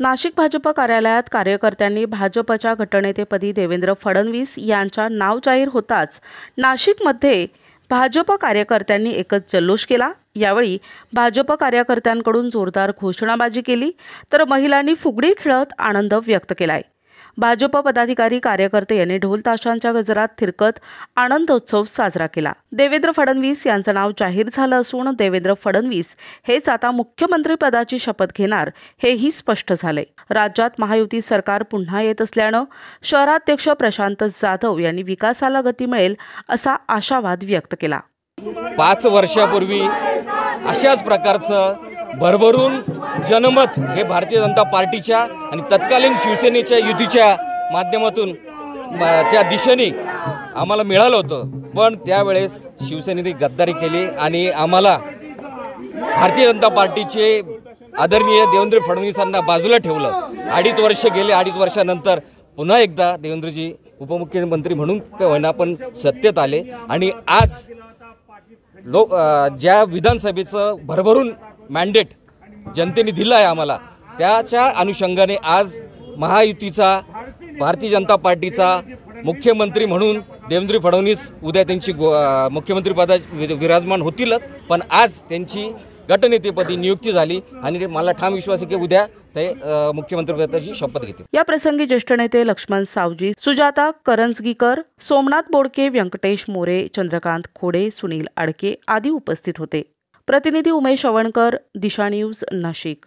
नाशिक भाजप कार्यालयात कार्यकर्त्यांनी भाजपच्या गटनेतेपदी देवेंद्र फडणवीस यांचा नाव जाहीर होताच नाशिकमध्ये भाजप कार्यकर्त्यांनी एकच जल्लोष केला। यावेळी भाजप कार्यकर्त्यांकडून जोरदार घोषणाबाजी केली तर महिलांनी फुगडी खेळत आनंद व्यक्त केलाय। भाजप पदाधिकारी कार्यकर्ते यांनी ढोल ताशांच्या गजरात थिरकत आनंदोत्सव साजरा केला। देवेंद्र फडणवीस यांचं नाव जाहीर झालं असून देवेंद्र फडणवीस हेच आता मुख्यमंत्री पदाची शपथ घेणार हेही स्पष्ट झाले। राज्यात महायुती सरकार पुन्हा येत असल्यानं शहराध्यक्ष प्रशांत जाधव यांनी विकासाला गती मिळेल असा आशावाद व्यक्त केला। 5 वर्षापूर्वी अशाच प्रकारचं भरभरून जनमत हे भारतीय जनता पार्टीच्या आणि तत्कालीन शिवसेनेच्या युतीच्या माध्यमातून त्या दिशेने आम्हाला मिळालं होतं, पण त्यावेळेस शिवसेनेने गद्दारी केली आणि आम्हाला भारतीय जनता पार्टीचे आदरणीय देवेंद्र फडणवीसांना बाजूला ठेवलं। 2.5 वर्ष गेले। 2.5 वर्षानंतर पुन्हा एकदा देवेंद्रजी उपमुख्यमंत्री म्हणून होईना पण सत्तेत आले आणि आज ज्या विधानसभेचं भरभरून मॅन्डेट जनतेने दिलं आहे आम्हाला, त्याच्या अनुषंगाने आज महायुतीचा भारतीय जनता पार्टीचा मुख्यमंत्री म्हणून देवेंद्र फडणवीस उद्या त्यांची मुख्यमंत्री पदावर विराजमान होतीलच, पण आज त्यांची गटनेतेपदी नियुक्ती झाली आणि मला ठाम विश्वास आहे की उद्या ते मुख्यमंत्री पदाची शपथ घेतील। या प्रसंगी ज्येष्ठ नेते लक्ष्मण सावजी, सुजाता करंजगीकर, सोमनाथ बोडके, व्यंकटेश मोरे, चंद्रकांत खोडे, सुनील आडके आदी उपस्थित होते। प्रतिनिधी उमेश अवणकर, दिशा न्यूज, नाशिक।